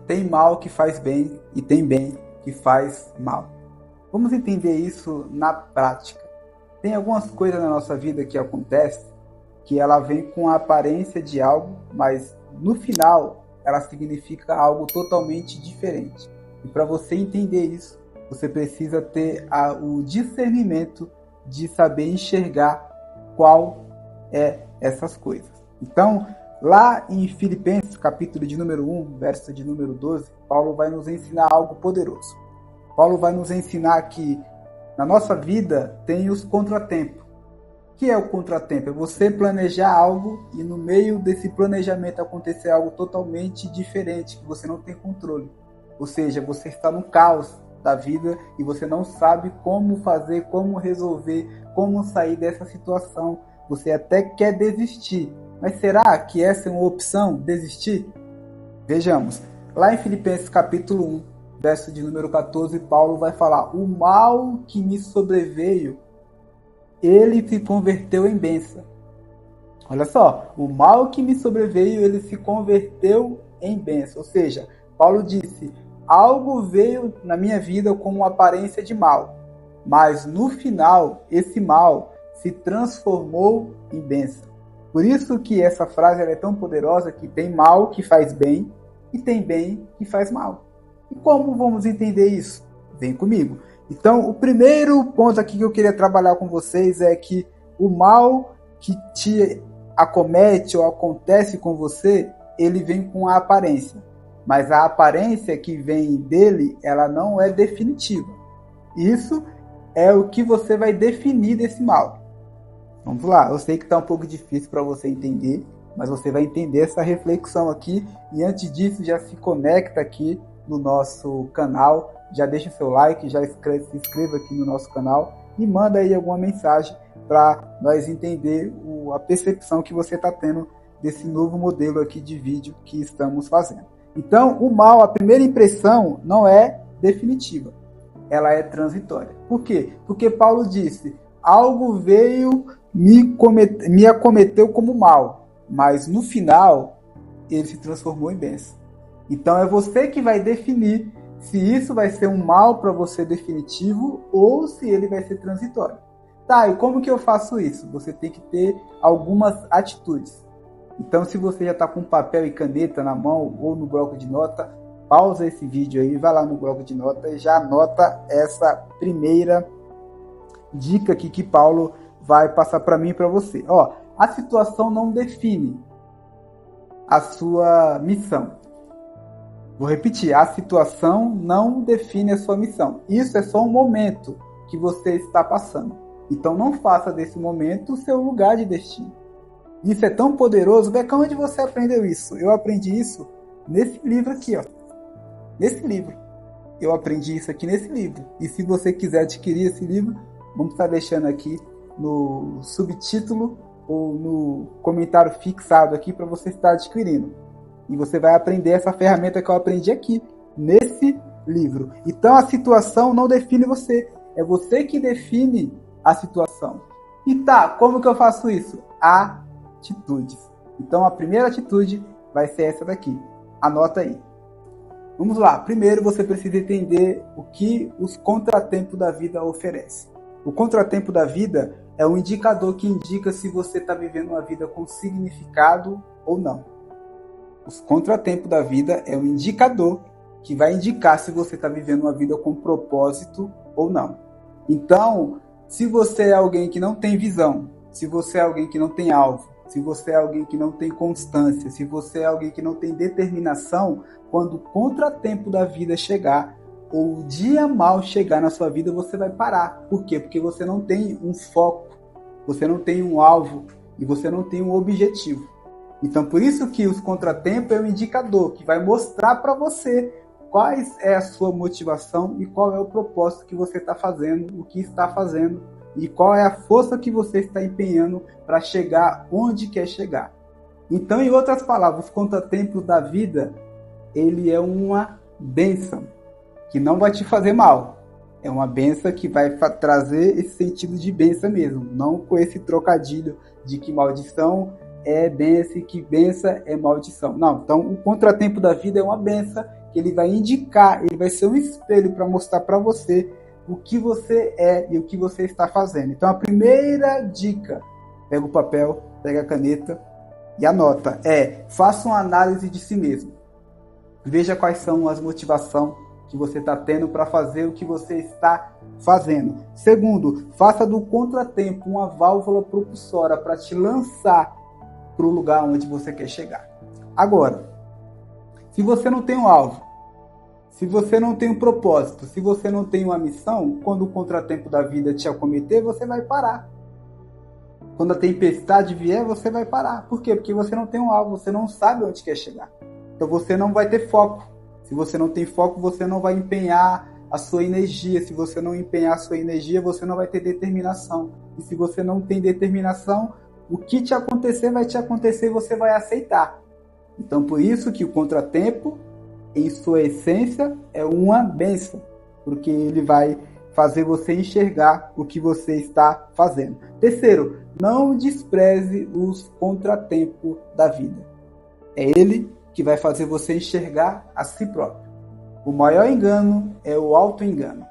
tem mal que faz bem e tem bem que faz mal. Vamos entender isso na prática. Tem algumas coisas na nossa vida que acontecem que ela vem com a aparência de algo, mas no final ela significa algo totalmente diferente. E para você entender isso, você precisa ter o discernimento de saber enxergar qual é essas coisas. Então, lá em Filipenses, capítulo de número 1, verso de número 12, Paulo vai nos ensinar algo poderoso. Paulo vai nos ensinar que na nossa vida tem os contratempos. O que é o contratempo? É você planejar algo e no meio desse planejamento acontecer algo totalmente diferente, que você não tem controle. Ou seja, você está no caos da vida e você não sabe como fazer, como resolver, como sair dessa situação. Você até quer desistir. Mas será que essa é uma opção, desistir? Vejamos. Lá em Filipenses capítulo 1, verso de número 14, Paulo vai falar: o mal que me sobreveio, ele se converteu em bênção. Olha só, o mal que me sobreveio, ele se converteu em bênção. Ou seja, Paulo disse, algo veio na minha vida com uma aparência de mal, mas no final, esse mal se transformou em bênção. Por isso que essa frase é tão poderosa, que tem mal que faz bem e tem bem que faz mal. E como vamos entender isso? Vem comigo. Então, o primeiro ponto aqui que eu queria trabalhar com vocês é que o mal que te acomete ou acontece com você, ele vem com a aparência. Mas a aparência que vem dele, ela não é definitiva. Isso é o que você vai definir desse mal. Vamos lá, eu sei que está um pouco difícil para você entender, mas você vai entender essa reflexão aqui. E antes disso, já se conecta aqui no nosso canal, já deixa seu like, já se inscreva aqui no nosso canal e manda aí alguma mensagem para nós entender a percepção que você está tendo desse novo modelo aqui de vídeo que estamos fazendo. Então, o mal, a primeira impressão não é definitiva, ela é transitória. Por quê? Porque Paulo disse, algo veio, me acometeu como mal, mas no final ele se transformou em bênção. Então é você que vai definir se isso vai ser um mal para você definitivo ou se ele vai ser transitório. Tá, e como que eu faço isso? Você tem que ter algumas atitudes. Então, se você já está com papel e caneta na mão ou no bloco de nota, pausa esse vídeo aí, vai lá no bloco de nota e já anota essa primeira dica aqui que Paulo vai passar para mim e para você. Ó, a situação não define a sua missão. Vou repetir, a situação não define a sua missão. Isso é só um momento que você está passando. Então não faça desse momento o seu lugar de destino. Isso é tão poderoso. Becão, onde você aprendeu isso? Eu aprendi isso nesse livro aqui, ó. Nesse livro. Eu aprendi isso aqui nesse livro. E se você quiser adquirir esse livro, vamos estar deixando aqui no subtítulo ou no comentário fixado aqui para você estar adquirindo. E você vai aprender essa ferramenta que eu aprendi aqui, nesse livro. Então a situação não define você. É você que define a situação. E tá, como que eu faço isso? Atitudes. Então a primeira atitude vai ser essa daqui. Anota aí. Vamos lá. Primeiro você precisa entender o que os contratempos da vida oferecem. O contratempo da vida é um indicador que indica se você está vivendo uma vida com significado ou não. Os contratempos da vida é um indicador que vai indicar se você está vivendo uma vida com propósito ou não. Então, se você é alguém que não tem visão, se você é alguém que não tem alvo, se você é alguém que não tem constância, se você é alguém que não tem determinação, quando o contratempo da vida chegar, ou o dia mal chegar na sua vida, você vai parar. Por quê? Porque você não tem um foco, você não tem um alvo e você não tem um objetivo. Então, por isso que os contratempos é um indicador que vai mostrar para você qual é a sua motivação e qual é o propósito que você está fazendo, o que está fazendo e qual é a força que você está empenhando para chegar onde quer chegar. Então, em outras palavras, os contratempos da vida, ele é uma bênção que não vai te fazer mal. É uma bênção que vai trazer esse sentido de bênção mesmo, não com esse trocadilho de que maldição é bênção, que bênção é maldição. Não, então o contratempo da vida é uma bênção que ele vai indicar, ele vai ser um espelho para mostrar para você o que você é e o que você está fazendo. Então a primeira dica, pega o papel, pega a caneta e anota, faça uma análise de si mesmo. Veja quais são as motivações que você está tendo para fazer o que você está fazendo. Segundo, faça do contratempo uma válvula propulsora para te lançar para o lugar onde você quer chegar. Agora, se você não tem um alvo, se você não tem um propósito, se você não tem uma missão, quando o contratempo da vida te acometer, você vai parar. Quando a tempestade vier, você vai parar. Por quê? Porque você não tem um alvo, você não sabe onde quer chegar. Então você não vai ter foco. Se você não tem foco, você não vai empenhar a sua energia. Se você não empenhar a sua energia, você não vai ter determinação. E se você não tem determinação, o que te acontecer vai te acontecer e você vai aceitar. Então por isso que o contratempo, em sua essência, é uma bênção. Porque ele vai fazer você enxergar o que você está fazendo. Terceiro, não despreze os contratempos da vida. É ele que vai fazer você enxergar a si próprio. O maior engano é o auto-engano.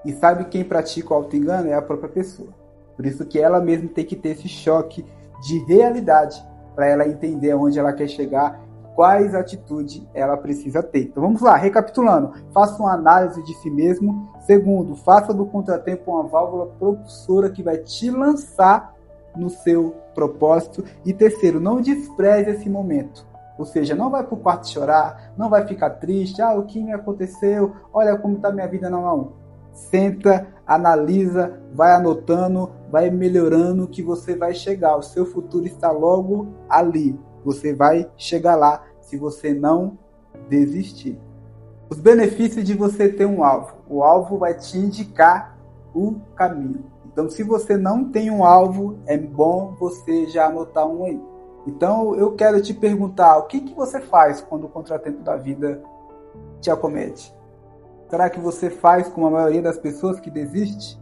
E sabe quem pratica o auto-engano? É a própria pessoa. Por isso que ela mesma tem que ter esse choque de realidade para ela entender onde ela quer chegar, quais atitudes ela precisa ter. Então vamos lá, recapitulando. Faça uma análise de si mesmo. Segundo, faça do contratempo uma válvula propulsora que vai te lançar no seu propósito. E terceiro, não despreze esse momento. Ou seja, não vai para o quarto chorar, não vai ficar triste, o que me aconteceu, olha como está minha vida, não. Senta, analisa, vai anotando, vai melhorando que você vai chegar. O seu futuro está logo ali. Você vai chegar lá se você não desistir. Os benefícios de você ter um alvo. O alvo vai te indicar o caminho. Então, se você não tem um alvo, é bom você já anotar um aí. Então, eu quero te perguntar, o que você faz quando o contratempo da vida te acomete? Será que você faz como a maioria das pessoas que desiste?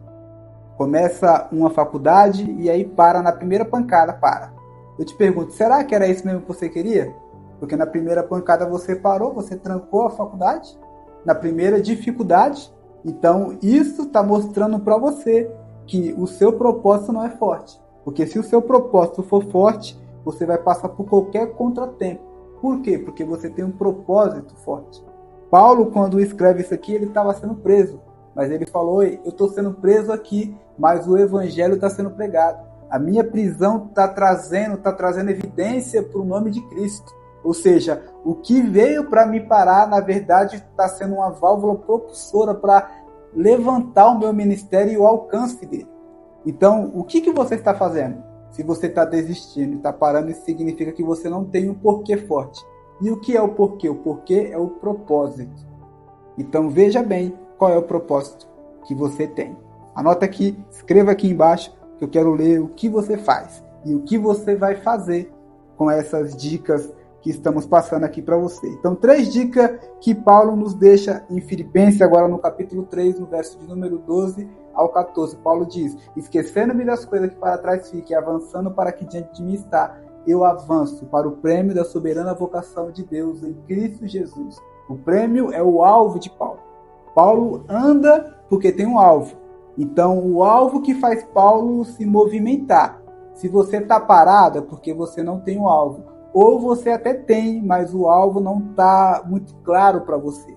Começa uma faculdade e aí para na primeira pancada, para. Eu te pergunto, será que era isso mesmo que você queria? Porque na primeira pancada você parou, você trancou a faculdade, na primeira dificuldade. Então, isso está mostrando para você que o seu propósito não é forte. Porque se o seu propósito for forte, você vai passar por qualquer contratempo. Por quê? Porque você tem um propósito forte. Paulo, quando escreve isso aqui, ele estava sendo preso. Mas ele falou, eu estou sendo preso aqui, mas o evangelho está sendo pregado. A minha prisão está trazendo evidência para o nome de Cristo. Ou seja, o que veio para me parar, na verdade, está sendo uma válvula propulsora para levantar o meu ministério e o alcance dele. Então, o que você está fazendo? Se você está desistindo e está parando, isso significa que você não tem um porquê forte. E o que é o porquê? O porquê é o propósito. Então veja bem qual é o propósito que você tem. Anota aqui, escreva aqui embaixo, que eu quero ler o que você faz e o que você vai fazer com essas dicas que estamos passando aqui para você. Então, 3 dicas que Paulo nos deixa em Filipenses, agora no capítulo 3, no verso de número 12 ao 14. Paulo diz, esquecendo-me das coisas que para trás fiquem, avançando para que diante de mim está, eu avanço para o prêmio da soberana vocação de Deus em Cristo Jesus. O prêmio é o alvo de Paulo. Paulo anda porque tem um alvo. Então, o alvo que faz Paulo se movimentar. Se você está parado, é porque você não tem um alvo. Ou você até tem, mas o alvo não está muito claro para você.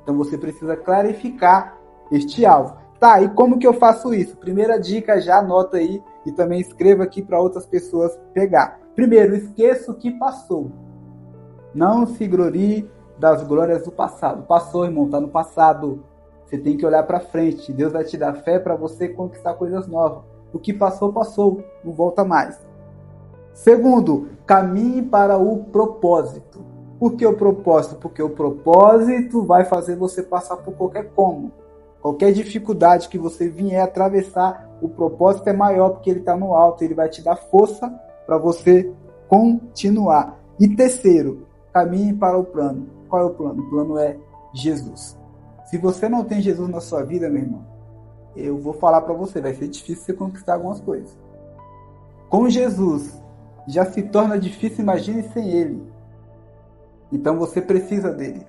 Então, você precisa clarificar este alvo. Tá, e como que eu faço isso? Primeira dica, já anota aí e também escreva aqui para outras pessoas pegar. Primeiro, esqueça o que passou. Não se glorie das glórias do passado. Passou, irmão, está no passado. Você tem que olhar para frente. Deus vai te dar fé para você conquistar coisas novas. O que passou, passou. Não volta mais. Segundo, caminhe para o propósito. Por que o propósito? Porque o propósito vai fazer você passar por qualquer como. Qualquer dificuldade que você vier atravessar, o propósito é maior porque ele está no alto. Ele vai te dar força para você continuar. E terceiro, caminhe para o plano. Qual é o plano? O plano é Jesus. Se você não tem Jesus na sua vida, meu irmão, eu vou falar para você, vai ser difícil você conquistar algumas coisas. Com Jesus, já se torna difícil, imagine sem Ele. Então você precisa dele.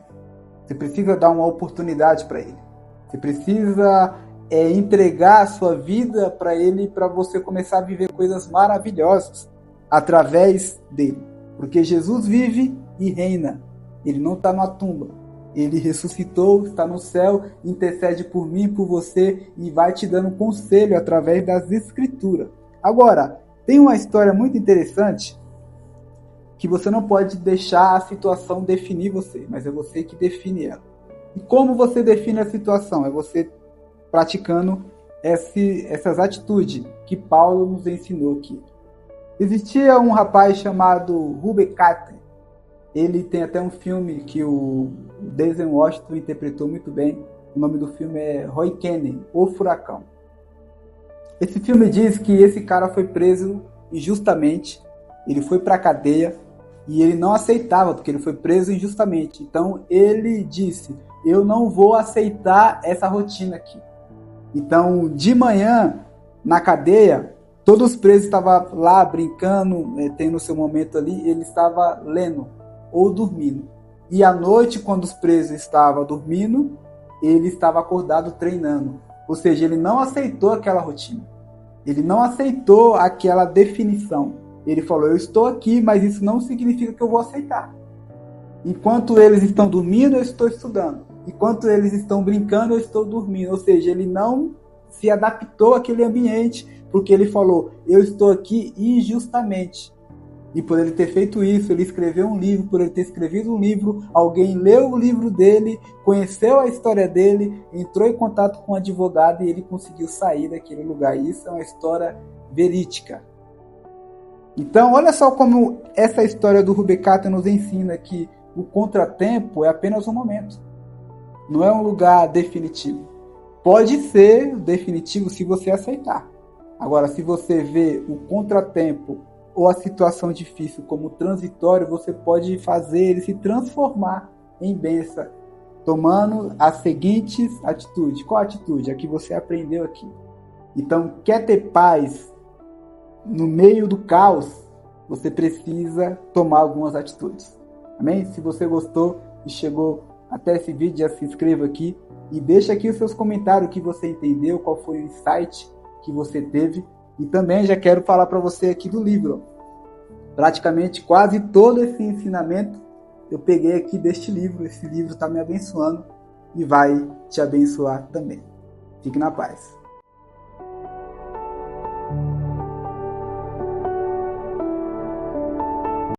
Você precisa dar uma oportunidade para ele. Você precisa entregar a sua vida para ele, para você começar a viver coisas maravilhosas através dele. Porque Jesus vive e reina. Ele não está na tumba. Ele ressuscitou, está no céu, intercede por mim e por você e vai te dando conselho através das Escrituras. Agora, tem uma história muito interessante que você não pode deixar a situação definir você, mas é você que define ela. E como você define a situação? É você praticando essas atitudes que Paulo nos ensinou aqui. Existia um rapaz chamado Reuben Carter. Ele tem até um filme que o Denzel Washington interpretou muito bem. O nome do filme é Roy Kennedy, O Furacão. Esse filme diz que esse cara foi preso injustamente. Ele foi para a cadeia e ele não aceitava, porque ele foi preso injustamente. Então ele disse: eu não vou aceitar essa rotina aqui. Então, de manhã, na cadeia, todos os presos estavam lá brincando, tendo seu momento ali, ele estava lendo ou dormindo. E à noite, quando os presos estavam dormindo, ele estava acordado treinando. Ou seja, ele não aceitou aquela rotina. Ele não aceitou aquela definição. Ele falou: eu estou aqui, mas isso não significa que eu vou aceitar. Enquanto eles estão dormindo, eu estou estudando. Enquanto eles estão brincando, eu estou dormindo. Ou seja, ele não se adaptou àquele ambiente, porque ele falou: eu estou aqui injustamente. E por ele ter feito isso, ele escreveu um livro. Por ele ter escrevido um livro, alguém leu o livro dele, conheceu a história dele, entrou em contato com um advogado e ele conseguiu sair daquele lugar. Isso é uma história verídica. Então, olha só como essa história do Reuben Carter nos ensina que o contratempo é apenas um momento. Não é um lugar definitivo. Pode ser definitivo se você aceitar. Agora, se você vê o contratempo ou a situação difícil como transitório, você pode fazer ele se transformar em bênção, tomando as seguintes atitudes. Qual atitude? A que você aprendeu aqui. Então, quer ter paz no meio do caos, você precisa tomar algumas atitudes. Amém? Se você gostou e chegou até esse vídeo, já se inscreva aqui e deixa aqui os seus comentários, o que você entendeu, qual foi o insight que você teve. E também já quero falar para você aqui do livro. Praticamente quase todo esse ensinamento eu peguei aqui deste livro. Esse livro está me abençoando e vai te abençoar também. Fique na paz.